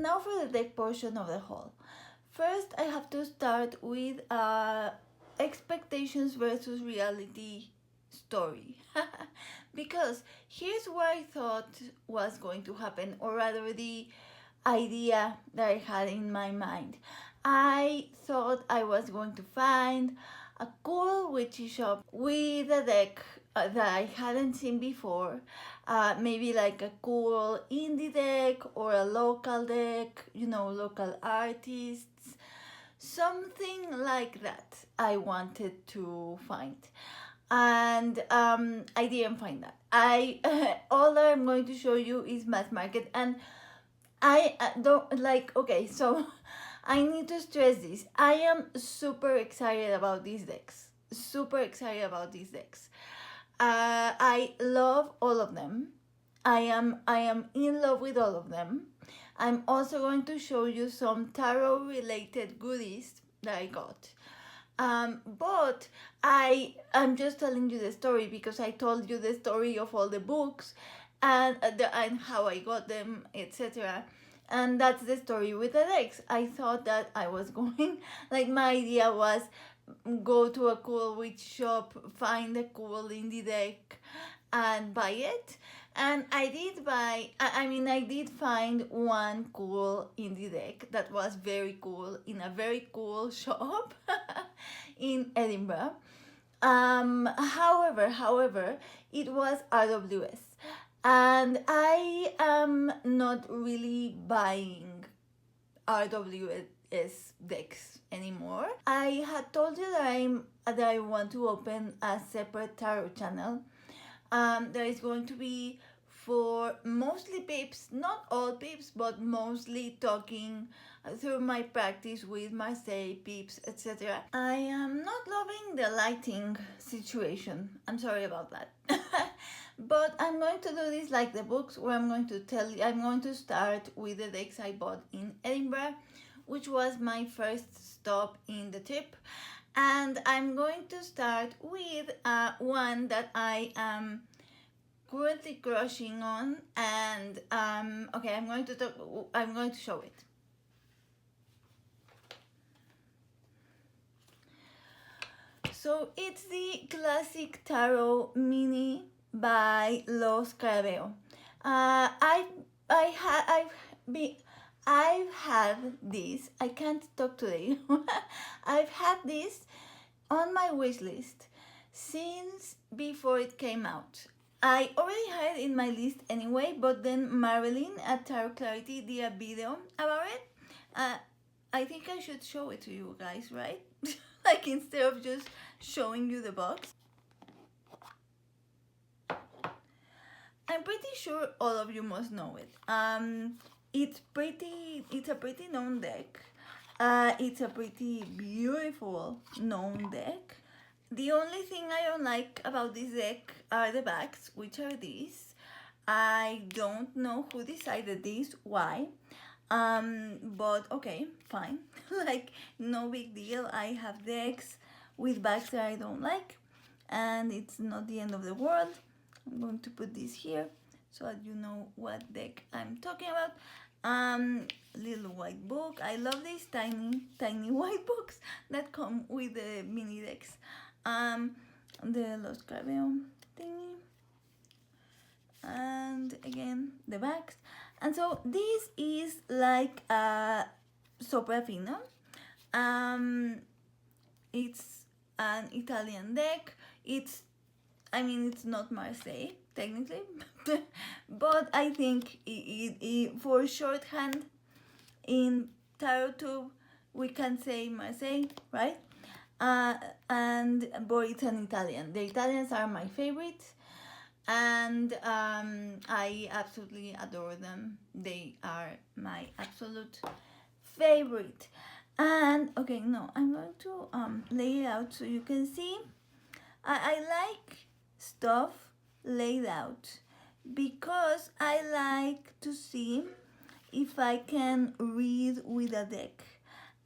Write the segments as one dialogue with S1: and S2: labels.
S1: now for the deck portion of the haul. First, I have to start with expectations versus reality story. Because here's what I thought was going to happen, or rather the idea that I had in my mind. I thought I was going to find a cool witchy shop with a deck that I hadn't seen before. Maybe like a cool indie deck or a local deck, local artists. Something like that I wanted to find. And I didn't find that. I all that I'm going to show you is mass market, and I don't like. Okay, so I need to stress this. I am super excited about these decks. Super excited about these decks. I love all of them. I am in love with all of them. I'm also going to show you some tarot related goodies that I got. But I'm just telling you the story because I told you the story of all the books and how I got them, etc. And that's the story with the decks. I thought that I was going, like my idea was go to a cool witch shop, find a cool indie deck and buy it. And I did buy, I did find one cool indie deck that was very cool in a very cool shop in Edinburgh. However, it was RWS. And I am not really buying RWS decks anymore. I had told you that I want to open a separate tarot channel. There is going to be for mostly peeps, not all peeps, but mostly talking through my practice with Marseille peeps, etc. I am not loving the lighting situation. I'm sorry about that. But I'm going to do this like the books, where I'm going to start with the decks I bought in Edinburgh, which was my first stop in the trip. And I'm going to start with one that I am currently crushing on, and okay, I'm going to show it. So it's the Classic Tarot Mini by Los Carabeo. I've had this. I can't talk today. I've had this on my wish list since before it came out. I already had it in my list anyway, but then Marilyn at Tarot Clarity did a video about it. I think I should show it to you guys, right? Like instead of just showing you the box. I'm pretty sure all of you must know it. It's a pretty known deck. It's a pretty beautiful known deck. The only thing I don't like about this deck are the backs, which are these. I don't know who decided this, why. But okay, fine. Like, no big deal. I have decks with backs that I don't like, and it's not the end of the world. I'm going to put this here so that you know what deck I'm talking about. Little white book. I love these tiny white books that come with the mini decks. The Los Carabeo thingy, and again the backs. And so this is like a sopraffino. It's an Italian deck. It's not Marseille technically, but I think for shorthand in TarotTube we can say Marseille, right? But it's an Italian. The Italians are my favorite, and I absolutely adore them. They are my absolute favorite. And okay, no, I'm going to lay it out so you can see. I like stuff laid out because I like to see if I can read with a deck.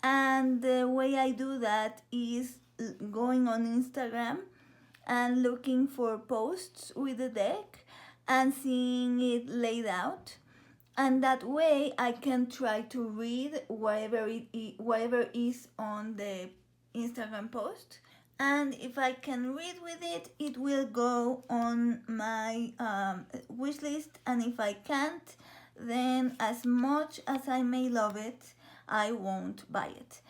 S1: And the way I do that is going on Instagram and looking for posts with the deck and seeing it laid out. and that way I can try to read whatever is on the Instagram post. And if I can read with it, it will go on my wish list. And if I can't, then as much as I may love it, I won't buy it.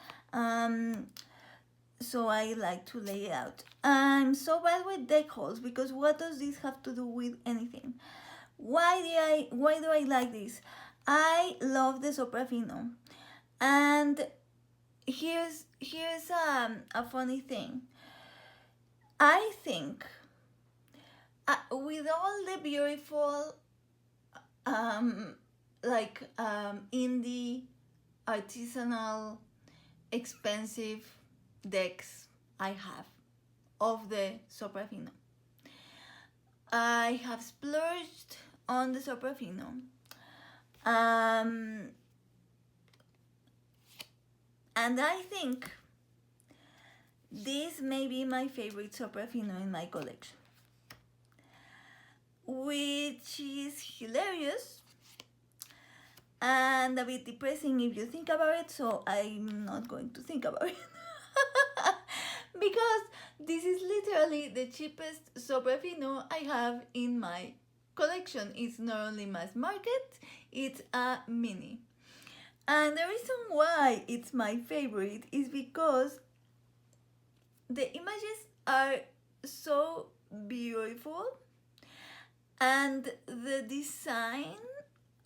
S1: So I like to lay it out. I'm so bad with deck hauls because what does this have to do with anything? Why do I like this? I love the soprafino, and here's a funny thing. I think with all the beautiful indie artisanal expensive decks I have of the soprafino, I have splurged on the soprafino. And I think this may be my favorite soprafino in my collection, which is hilarious and a bit depressing if you think about it, so I'm not going to think about it. Because this is literally the cheapest soprafino I have in my collection. It's not only mass market, it's a mini. And the reason why it's my favorite is because the images are so beautiful, and the design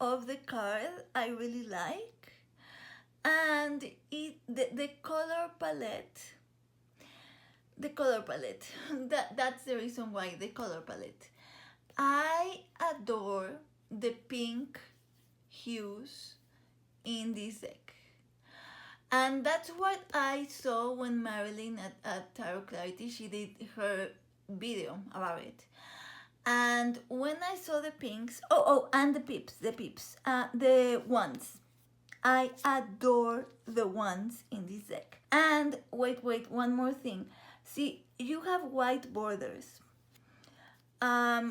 S1: of the card I really like, and the color palette. That's the reason why, the color palette. I adore the pink hues in this deck. And that's what I saw when Marilyn at Tarot Clarity, she did her video about it. And when I saw the pinks, and the pips, the ones. I adore the ones in this deck. And wait, one more thing. See, you have white borders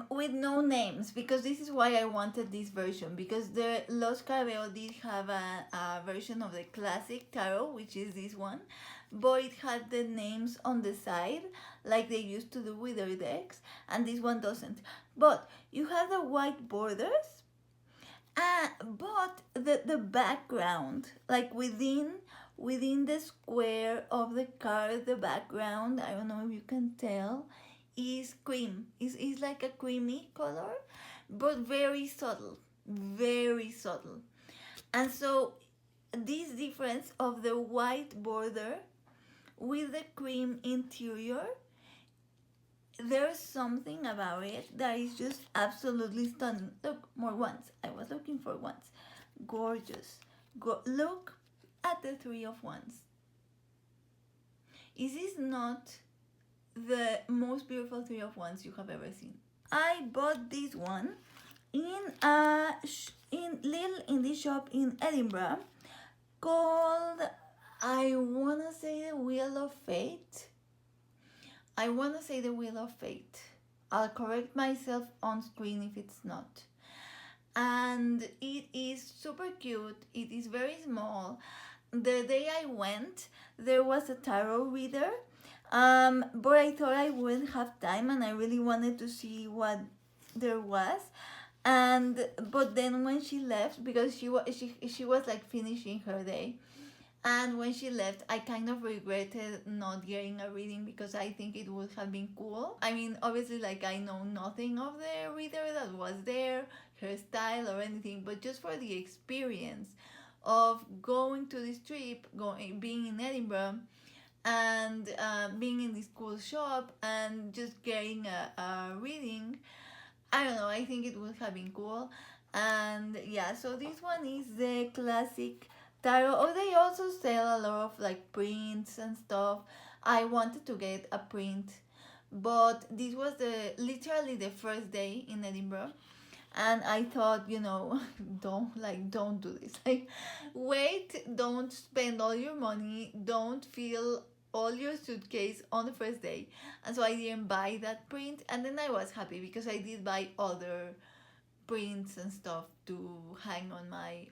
S1: with no names, because this is why I wanted this version, because the Los Carveo did have a version of the classic tarot, which is this one, but it had the names on the side like they used to do with their decks, and this one doesn't. But you have the white borders, but the background, like within the square of the card, the background, I don't know if you can tell, is cream. Is like a creamy color, but very subtle. And so this difference of the white border with the cream interior, there's something about it that is just absolutely stunning. Look, more wands. I was looking for wands. Gorgeous. Look at the Three of Wands. Is this not the most beautiful Three of Wands you have ever seen? I bought this one in this shop in Edinburgh called, I wanna say the Wheel of Fate. I'll correct myself on screen if it's not. And it is super cute. It is very small. The day I went, there was a tarot reader, but I thought I wouldn't have time, and I really wanted to see what there was. But then when she left, because she was like finishing her day, and when she left, I kind of regretted not getting a reading, because I think it would have been cool. I mean, obviously, like, I know nothing of the reader that was there, her style or anything, but just for the experience of going to this trip, being in Edinburgh, and being in this cool shop, and just getting a reading, I don't know, I think it would have been cool. And yeah, so this one is the classic tarot. Oh, they also sell a lot of like prints and stuff. I wanted to get a print, but this was literally the first day in Edinburgh, and I thought, don't do this. Like, wait, don't spend all your money, don't fill all your suitcase on the first day. And so I didn't buy that print, and then I was happy because I did buy other prints and stuff to hang on my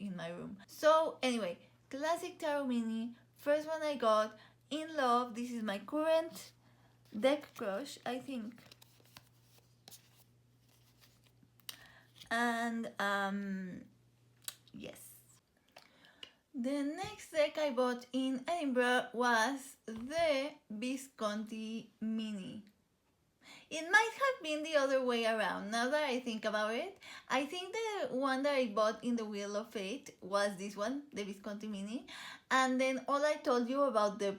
S1: in my room. So anyway, classic tarot mini, first one I got, in love. This is my current deck crush, I think. And yes. The next deck I bought in Edinburgh was the Visconti Mini. It might have been the other way around. Now that I think about it, I think the one that I bought in the Wheel of Fate was this one, the Visconti Mini. And then all I told you about the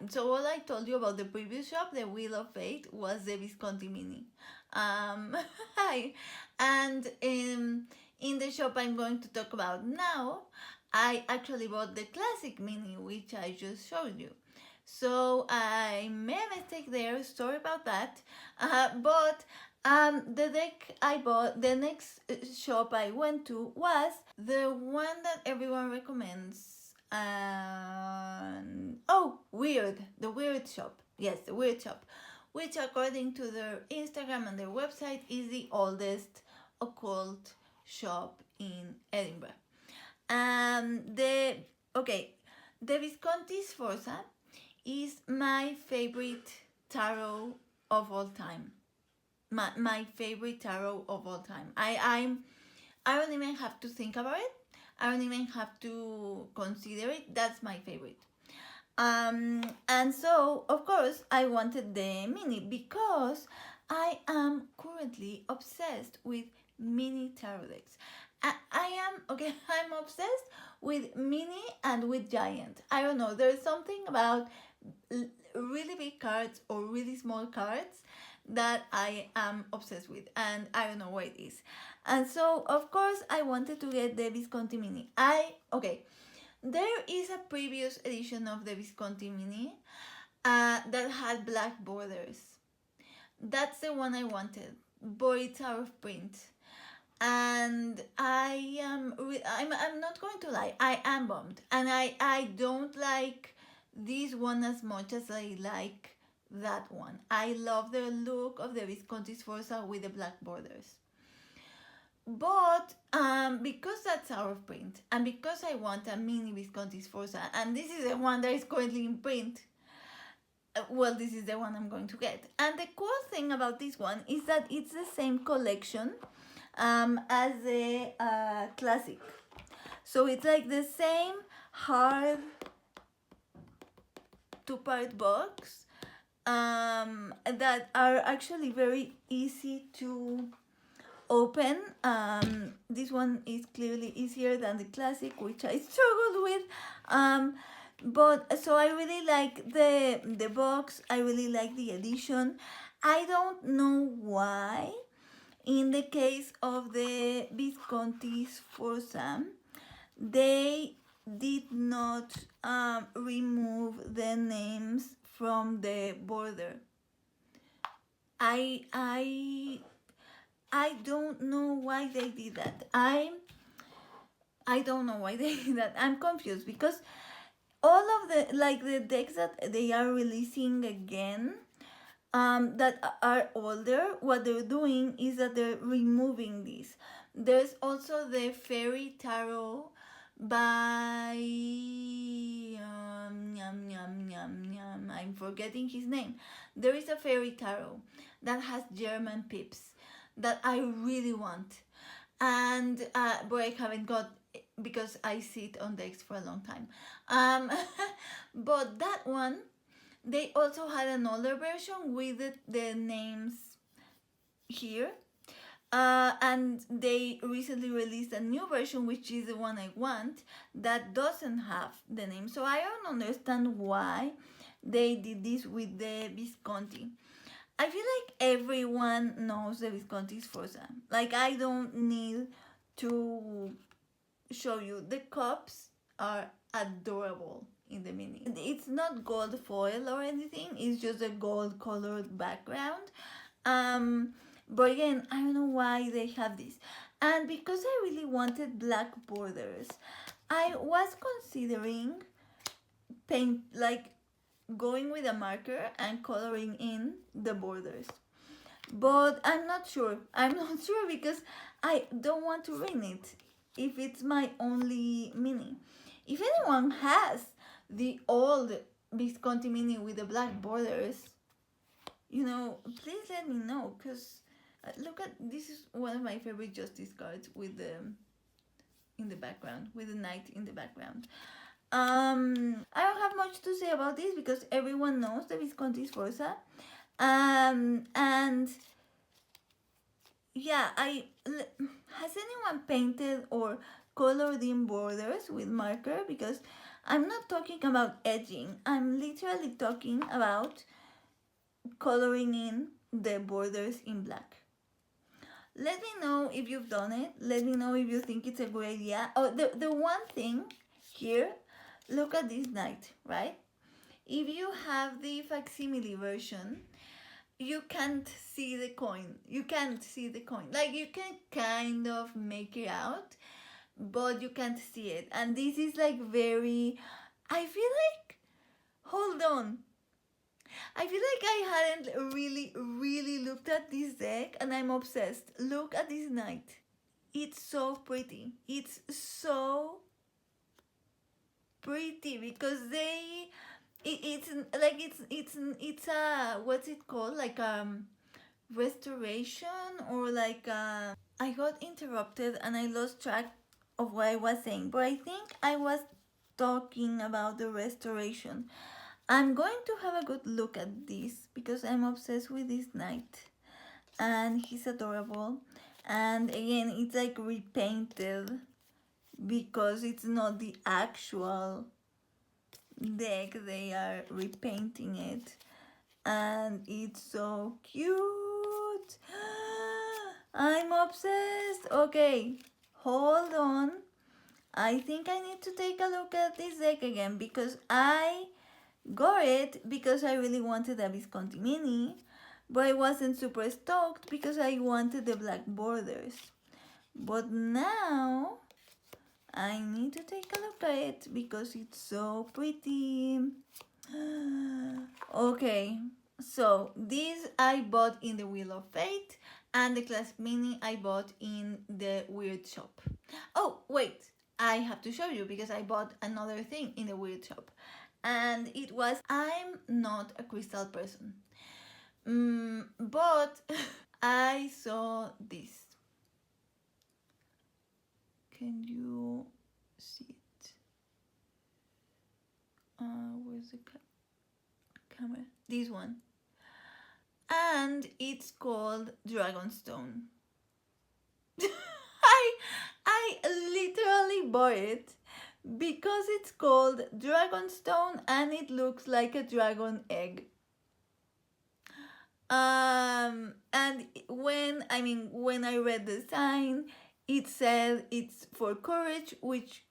S1: so all I told you about the previous shop, the Wheel of Fate, was the Visconti Mini. And in the shop I'm going to talk about now, I actually bought the classic mini, which I just showed you. So I made a mistake there, sorry about that. But the deck I bought, the next shop I went to was the one that everyone recommends. The Weird Shop. Yes, the Weird Shop, which according to their Instagram and their website is the oldest occult shop in Edinburgh. The Visconti Sforza is my favorite tarot of all time. My favorite tarot of all time. I don't even have to think about it. I don't even have to consider it. That's my favorite. And so of course I wanted the mini because I am currently obsessed with mini tarot decks. I'm obsessed with mini and with giant. I don't know, there's something about really big cards or really small cards that I am obsessed with, and I don't know what it is. And so of course I wanted to get the Visconti Mini. There is a previous edition of the Visconti Mini that had black borders. That's the one I wanted, but it's out of print. And I'm not going to lie, I am bummed, and I don't like this one as much as I like that one. I love the look of the Visconti Sforza with the black borders, but because that's out of print, and because I want a mini Visconti Sforza, and this is the one that is currently in print, this is the one I'm going to get. And the cool thing about this one is that it's the same collection as the classic. So it's like the same hard two-part box that are actually very easy to open. This one is clearly easier than the classic, which I struggled with. But so I really like the box. I really like the edition. I don't know why. In the case of the Visconti Sforza, they did not remove the names from the border. I don't know why they did that. I don't know why they did that. I'm confused because all of the decks that they are releasing again, that are older, what they're doing is that they're removing these. There's also the Fairy Tarot by I'm forgetting his name. There is a Fairy Tarot that has German pips that I really want, and but I haven't got because I sit on decks for a long time. But that one, they also had an older version with the names here. And they recently released a new version, which is the one I want, that doesn't have the name. So I don't understand why they did this with the Visconti. I feel like everyone knows the Visconti Sforza. Like, I don't need to show you. The cups are adorable in the mini. It's not gold foil or anything, it's just a gold colored background. But again, I don't know why they have this. And because I really wanted black borders, I was considering going with a marker and coloring in the borders. but I'm not sure. I'm not sure because I don't want to ruin it if it's my only mini. If anyone has the old Visconti mini with the black borders, please let me know, because look at this, is one of my favorite Justice cards with the in the background, with the knight in the background. I don't have much to say about this because everyone knows the Visconti Sforza. And yeah, has anyone painted or colored in borders with marker? Because I'm not talking about edging. I'm literally talking about coloring in the borders in black. Let me know if you've done it. Let me know if you think it's a good idea. Oh, the one thing here, look at this knight, right? If you have the facsimile version, you can't see the coin. You can't see the coin. Like, you can kind of make it out, but you can't see it. And this is like very, I feel like, hold on. I feel like I hadn't really looked at this deck, and I'm obsessed. Look at this knight. It's so pretty. It's so pretty because it's like it's a, what's it called, like restoration, or like I got interrupted and I lost track of what I was saying, but I think I was talking about the restoration. I'm going to have a good look at this because I'm obsessed with this knight and he's adorable. And again, it's like repainted because it's not the actual deck, they are repainting it, and it's so cute. I'm obsessed. Okay, hold on, I think I need to take a look at this deck again because I got it because I really wanted a Visconti mini, but I wasn't super stoked because I wanted the black borders. But now I need to take a look at it because it's so pretty. Okay, so this I bought in the Wheel of Fate, and the Classic Mini I bought in the Weird Shop. Oh, wait, I have to show you because I bought another thing in the Weird Shop. And it was, I'm not a crystal person, but I saw this. Can you see it? Where's the camera? This one. And it's called Dragonstone. I literally bought it because it's called Dragonstone and it looks like a dragon egg. And when I read the sign, it said it's for courage, which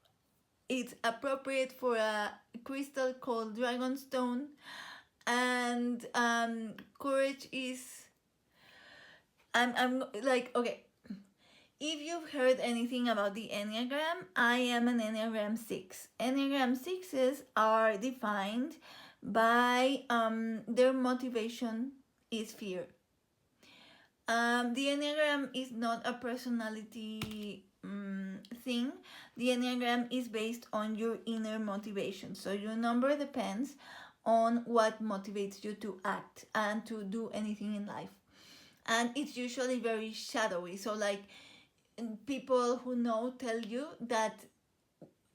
S1: it's appropriate for a crystal called Dragonstone. And courage is, I'm like, okay, if you've heard anything about the Enneagram, I am an Enneagram 6. Enneagram 6s are defined by their motivation is fear. The Enneagram is not a personality thing. The Enneagram is based on your inner motivation. So your number depends on what motivates you to act and to do anything in life. And it's usually very shadowy. So like, people who know tell you that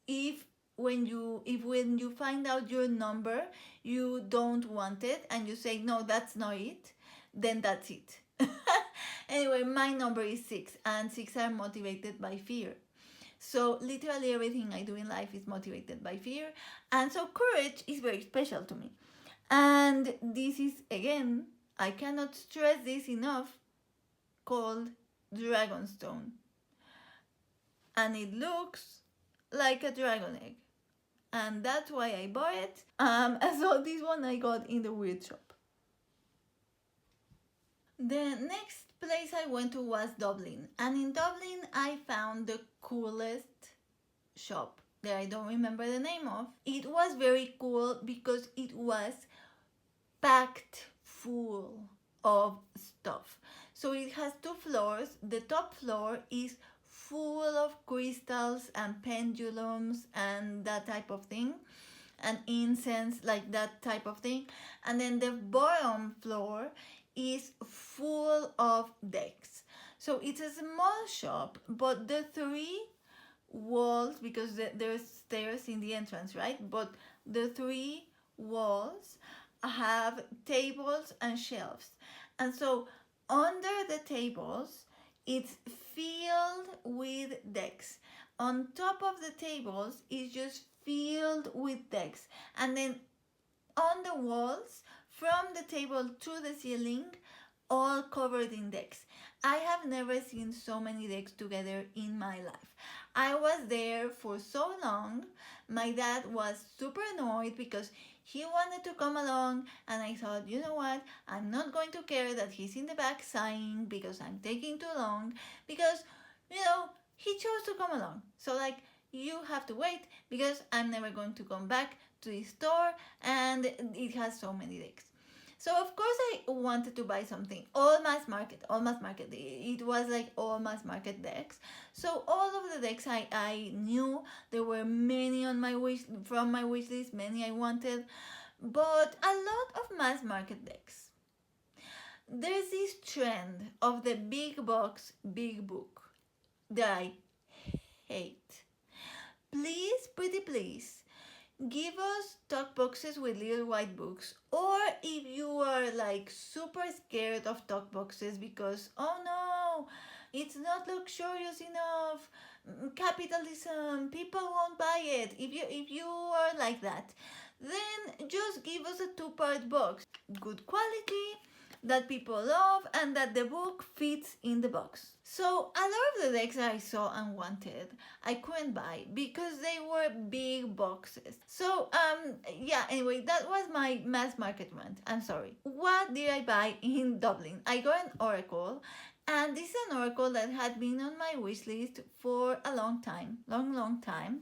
S1: if when you find out your number, you don't want it and you say no, that's not it, then that's it. Anyway, my number is 6, and 6 are motivated by fear. So literally everything I do in life is motivated by fear, and so courage is very special to me. And this is, again, I cannot stress this enough, called Dragonstone. And it looks like a dragon egg, and that's why I bought it. So this one I got in the Weird Shop. The next place I went to was Dublin, and in Dublin I found the coolest shop that I don't remember the name of. It was very cool because it was packed full of stuff. So it has two floors. The top floor is full of crystals and pendulums and that type of thing, and incense, like that type of thing. And then the bottom floor is full of decks. So it's a small shop, but the three walls, because there's stairs in the entrance, right? But the three walls have tables and shelves. And so under the tables, it's filled with decks. On top of the tables is just filled with decks. And then on the walls, from the table to the ceiling, all covered in decks. I have never seen so many decks together in my life. I was there for so long. My dad was super annoyed because he wanted to come along, and I thought, you know what? I'm not going to care that he's in the back sighing because I'm taking too long, because, he chose to come along. So, like, you have to wait because I'm never going to come back to the store and it has so many decks. So of course I wanted to buy something. All mass market. It was like all mass market decks. So all of the decks I knew. There were many on my from my wish list, many I wanted, but a lot of mass market decks. There's this trend of the big box, big book that I hate. Please, pretty please, give us talk boxes with little white books. Or if you are like super scared of talk boxes because, oh no, it's not luxurious enough, capitalism, people won't buy it. If you are like that, then just give us a two-part box, good quality, that people love, and that the book fits in the box. So a lot of the decks I saw and wanted, I couldn't buy because they were big boxes. So anyway, that was my mass market rant. I'm sorry. What did I buy in Dublin? I got an oracle, and this is an oracle that had been on my wish list for a long time. Long time.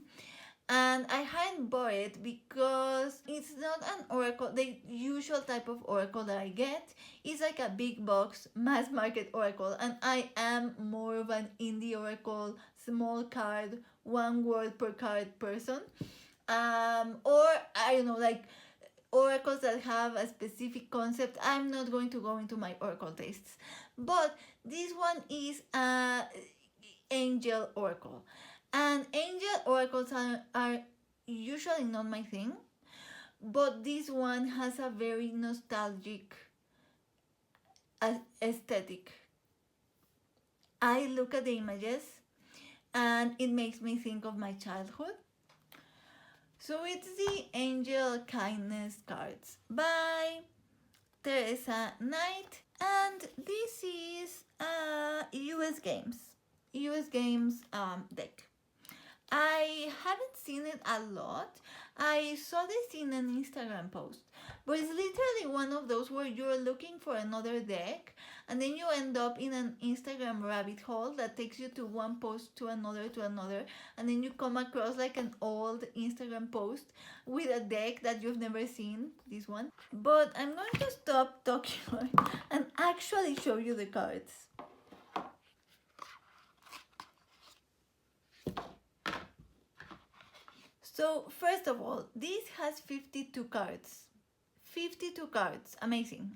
S1: And I hadn't bought it because it's not an oracle. The usual type of oracle that I get is like a big box mass market oracle, and I am more of an indie oracle, small card, one word per card person. Or I don't know, like oracles that have a specific concept. I'm not going to go into my oracle tastes, but this one is a angel oracle. And angel oracles are usually not my thing, but this one has a very nostalgic aesthetic. I look at the images and it makes me think of my childhood. So it's the Angel Kindness cards by Teresa Knight, and this is a US Games deck. I haven't seen it a lot. I saw this in an Instagram post, but it's literally one of those where you're looking for another deck and then you end up in an Instagram rabbit hole that takes you to one post to another, and then you come across like an old Instagram post with a deck that you've never seen, this one. But I'm going to stop talking and actually show you the cards. So first of all, this has 52 cards. 52 cards. Amazing.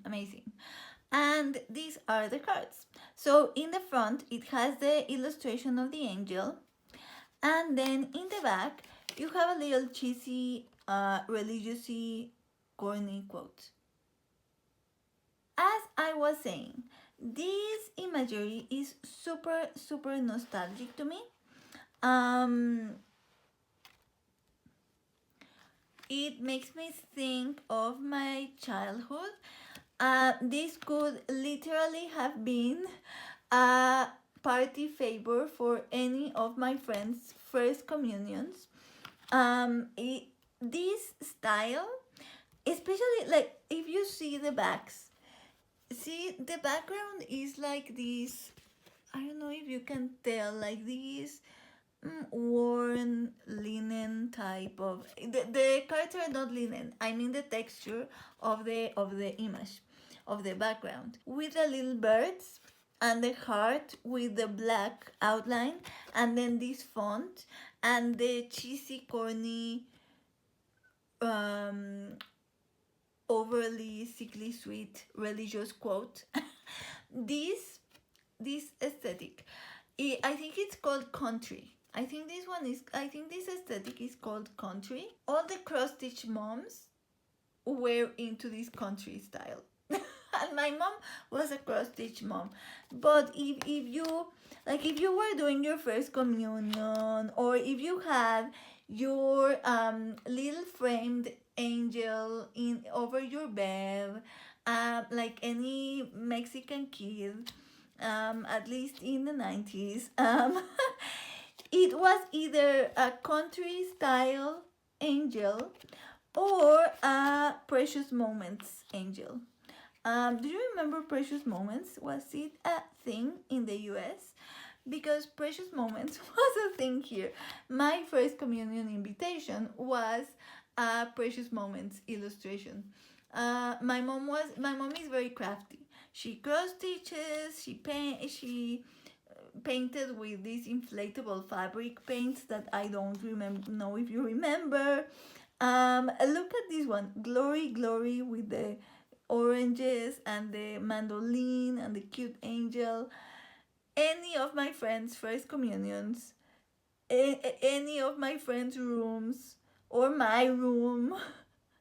S1: And these are the cards. So in the front, it has the illustration of the angel. And then in the back, you have a little cheesy, religious-y, corny quote. As I was saying, this imagery is super nostalgic to me. It makes me think of my childhood. This could literally have been a party favor for any of my friends' first communions. This style, especially like if you see the backs, see the background is like this. I don't know if you can tell, like these worn linen type of the cards are not linen. I mean the texture of the image, of the background, with the little birds and the heart with the black outline, and then this font and the cheesy, corny, um, overly sickly sweet religious quote. this this aesthetic, I think it's called country. I think this aesthetic is called country. All the cross stitch moms were into this country style. And my mom was a cross stitch mom. But if you were doing your first communion, or if you had your little framed angel in over your bed, like any Mexican kid, at least in the 90s, it was either a country style angel or a Precious Moments angel. Do you remember Precious Moments? Was it a thing in the US? Because Precious Moments was a thing here. My first communion invitation was a Precious Moments illustration. My mom is very crafty. She cross stitches. She painted with these inflatable fabric paints that I don't know if you remember. Look at this one, Glory, Glory, with the oranges and the mandolin and the cute angel. Any of my friends' first communions, any of my friends' rooms, or my room,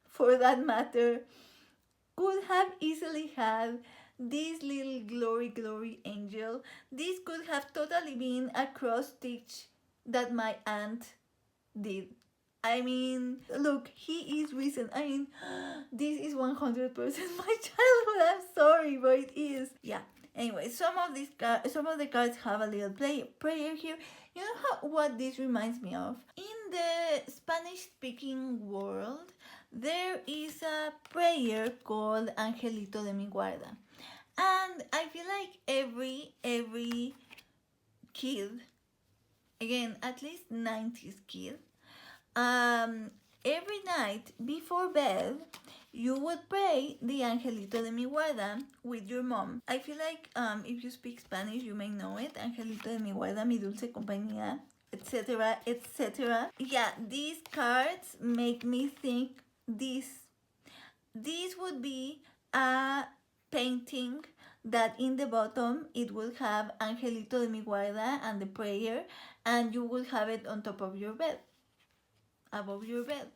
S1: for that matter, could have easily had this little Glory, Glory angel. This could have totally been a cross stitch that my aunt did. I mean, look, he is recent. I mean, this is 100% my childhood. I'm sorry, but it is. Yeah. Anyway, some of the cards have a little prayer here. You know what this reminds me of? In the Spanish-speaking world, there is a prayer called Angelito de mi guarda, and I feel like every kid, again, at least 90s kid, um, every night before bed, you would pray the Angelito de mi guarda with your mom. I feel like if you speak Spanish, you may know it. Angelito de mi guarda, mi dulce compañía, etc., etc. Yeah, these cards make me think this. This would be a painting that in the bottom it will have Angelito de mi guarda and the prayer, and you will have it on top of your bed, above your bed,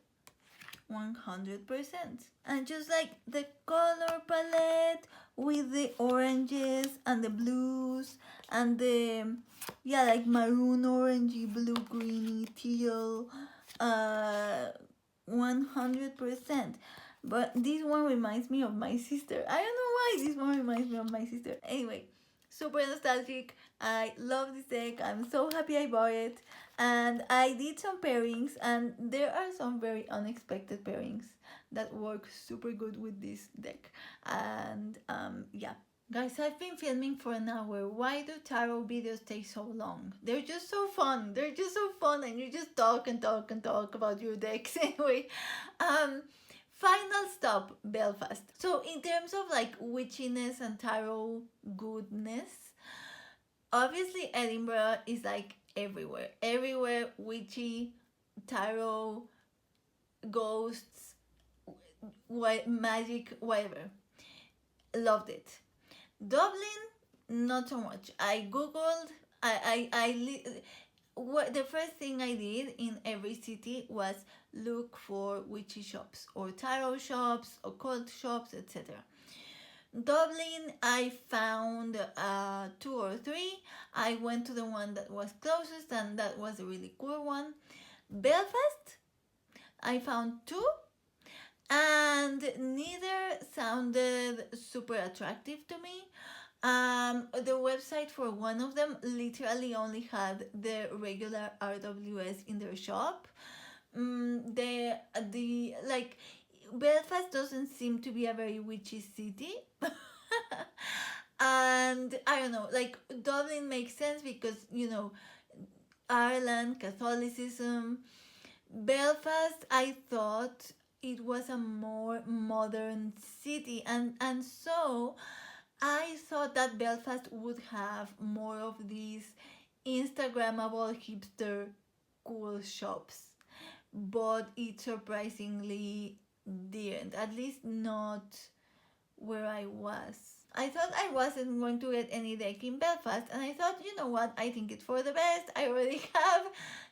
S1: 100%. And just like the color palette with the oranges and the blues and the, yeah, like maroon, orangey, blue, greeny, teal, 100%. But this one reminds me of my sister. I don't know why this one reminds me of my sister. Anyway, super nostalgic. I love this deck. I'm so happy I bought it. And I did some pairings, and there are some very unexpected pairings that work super good with this deck. And yeah. Guys, I've been filming for an hour. Why do tarot videos take so long? They're just so fun. They're just so fun, and you just talk and talk and talk about your decks. Anyway, final stop, Belfast. So in terms of like witchiness and tarot goodness, obviously Edinburgh is like everywhere. Everywhere, witchy, tarot, ghosts, magic, whatever. Loved it. Dublin, not so much. I googled. What the first thing I did in every city was look for witchy shops or tarot shops, occult shops, etc. Dublin, I found 2 or 3. I went to the one that was closest, and that was a really cool one. Belfast, I found 2, and neither sounded super attractive to me. The website for one of them literally only had the regular RWS in their shop. The like Belfast doesn't seem to be a very witchy city. And I don't know, like Dublin makes sense because, you know, Ireland, Catholicism. Belfast, I thought it was a more modern city, and so I thought that Belfast would have more of these Instagrammable hipster cool shops, but it surprisingly didn't, at least not where I was. I thought I wasn't going to get any deck in Belfast, and I thought, you know what, I think it's for the best. I already have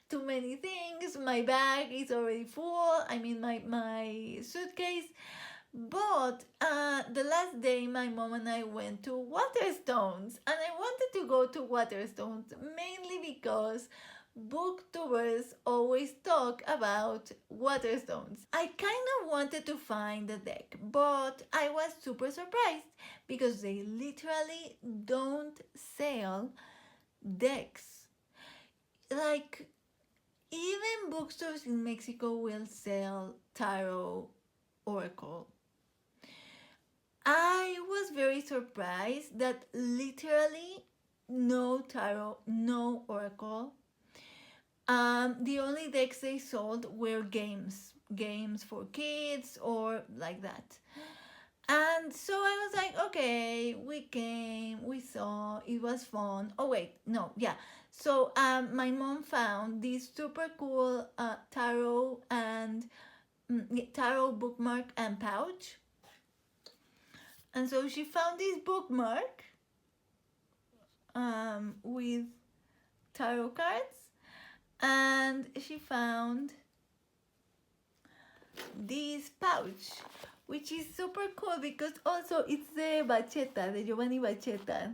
S1: too many things. My bag is already full. I mean, my suitcase. But the last day, my mom and I went to Waterstones, and I wanted to go to Waterstones mainly because booktubers always talk about Waterstones. I kind of wanted to find the deck, but I was super surprised because they literally don't sell decks. Like, even bookstores in Mexico will sell tarot oracle. I was very surprised that literally no tarot, no oracle. The only decks they sold were games for kids or like that. And so I was like, okay, we came, we saw, it was fun. Oh wait, no, yeah. So my mom found this super cool tarot bookmark and pouch. And so she found this bookmark with tarot cards, and she found this pouch, which is super cool because also it's the Bacheta, the Giovanni Bacheta,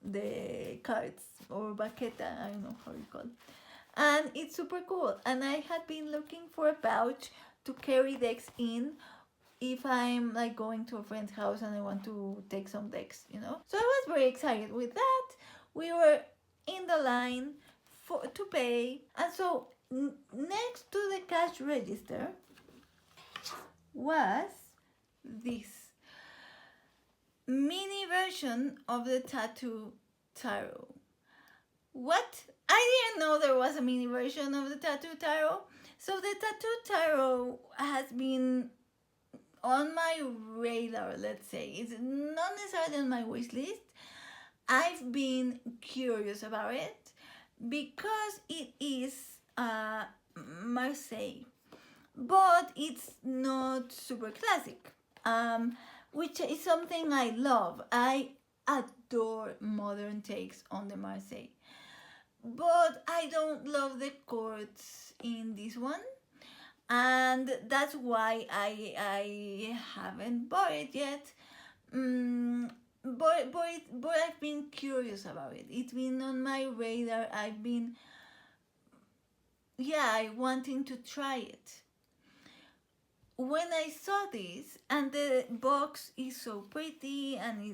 S1: the cards, or Baqueta, I don't know how you call it. And it's super cool. And I had been looking for a pouch to carry decks in if I'm like going to a friend's house and I want to take some decks, you know. So I was very excited with that. We were in the line to pay, and so next to the cash register was this mini version of the tattoo tarot. What? I didn't know there was a mini version of the tattoo tarot. So the tattoo tarot has been on my radar, let's say. It's not necessarily on my wish list. I've been curious about it because it is Marseille, but it's not super classic, which is something I love. I adore modern takes on the Marseille, but I don't love the chords in this one, and that's why I haven't bought it yet. But I've been curious about it. It's been on my radar. I've been wanting to try it. When I saw this, and the box is so pretty, and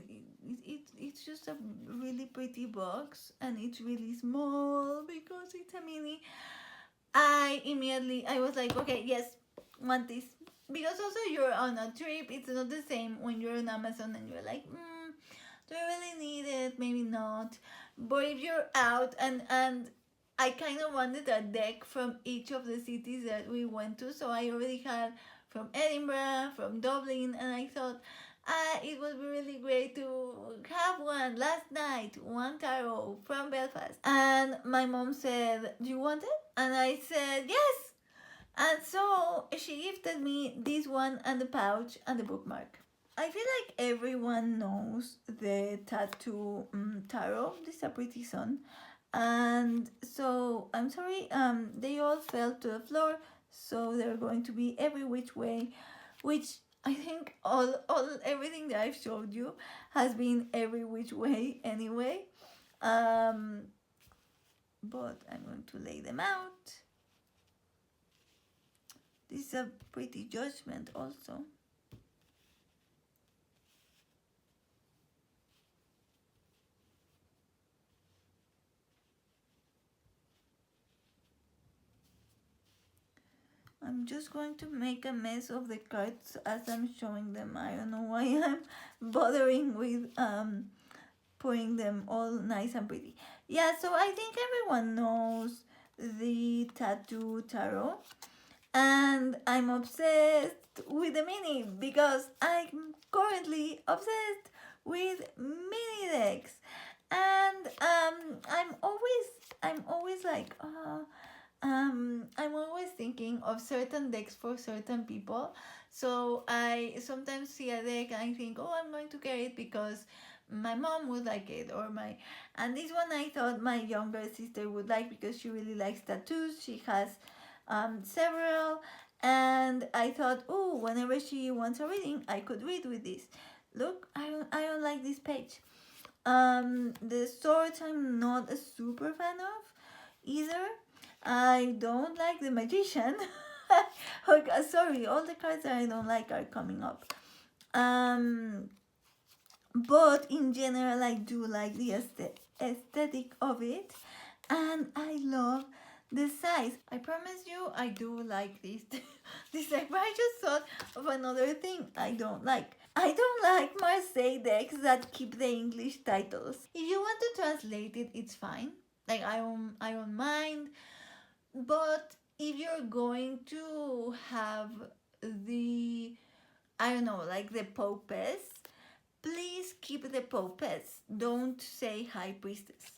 S1: it's just a really pretty box, and it's really small because it's a mini, I was like, okay, yes, want this. Because also you're on a trip, it's not the same when you're on Amazon and you're like, do I really need it? Maybe not. But if you're out, and I kind of wanted a deck from each of the cities that we went to, so I already had from Edinburgh, from Dublin, and I thought it would be really great to have one last night, one tarot from Belfast. And my mom said, do you want it? And I said, yes. And so she gifted me this one and the pouch and the bookmark. I feel like everyone knows the tattoo tarot. This is a pretty sun. And so, I'm sorry, they all fell to the floor, so they're going to be every which way, which I think everything that I've showed you has been every which way anyway. But I'm going to lay them out. This is a pretty judgment also. I'm just going to make a mess of the cards as I'm showing them. I don't know why I'm bothering with putting them all nice and pretty. Yeah, so I think everyone knows the tattoo tarot. and I'm obsessed with the mini because I'm currently obsessed with mini decks. And I'm always like I'm always thinking of certain decks for certain people. So I sometimes see a deck and I think, oh, I'm going to get it because my mom would like it, or my and this one I thought my younger sister would like because she really likes tattoos. She has several, and I thought, oh, whenever she wants a reading, I could read with this. Look, I don't like this page. The swords I'm not a super fan of either. I don't like the magician. Okay, sorry, all the cards that I don't like are coming up. Um, but in general, I do like the aesthetic of it, and I love the size. I promise you, I do like this. This deck, but I just thought of another thing I don't like. I don't like Marseille decks that keep the English titles. If you want to translate it, it's fine. Like I don't mind. But if you're going to have the, I don't know, like the Popes, please keep the Popes. Don't say High Priestess.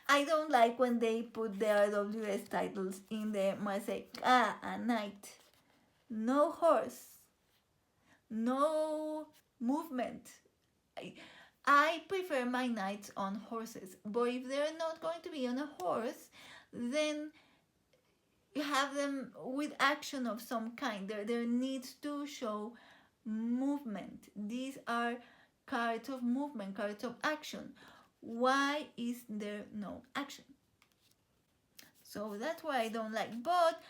S1: I don't like when they put the RWS titles in the Marseille. A knight. No horse. No movement. I, I prefer my knights on horses. But if they're not going to be on a horse, then you have them with action of some kind. There needs to show movement. These are cards of movement, cards of action. Why is there no action? So that's why I don't like. But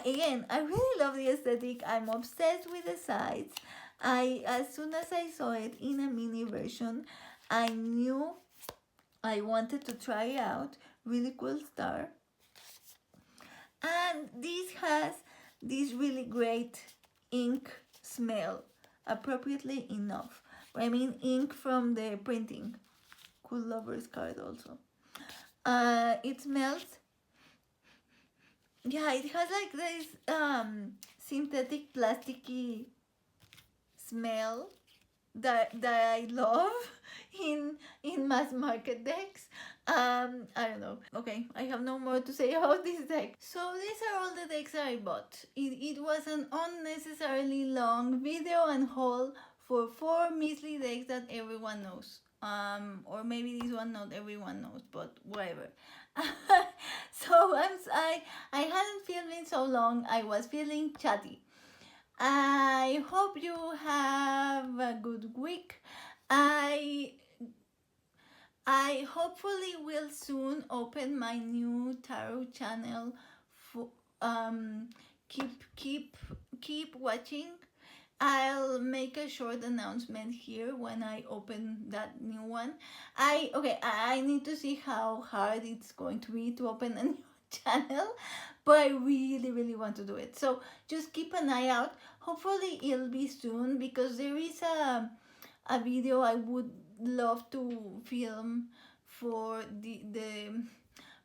S1: again, I really love the aesthetic. I'm obsessed with the sides. As soon as I saw it in a mini version, I knew I wanted to try it out. Really cool star. And this has this really great ink smell, appropriately enough. I mean, ink from the printing. Cool lovers card also. It smells. Yeah, it has like this synthetic plasticky smell that I love in mass market decks. I don't know. Okay, I have no more to say about this deck. So these are all the decks I bought. It was an unnecessarily long video and haul for 4 measly decks that everyone knows. Or maybe this one not everyone knows, but whatever. So I hadn't filmed in so long. I was feeling chatty. I hope you have a good week. I I hopefully will soon open my new tarot channel. For, um, keep watching. I'll make a short announcement here when I open that new one. I need to see how hard it's going to be to open a new channel, but I really want to do it. So just keep an eye out. Hopefully it'll be soon, because there is a video I would love to film for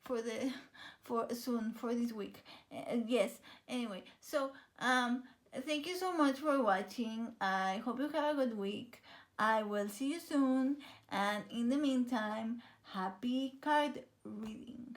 S1: for soon, for this week. Yes. Anyway, so thank you so much for watching. I hope you have a good week. I will see you soon, and in the meantime, happy card reading.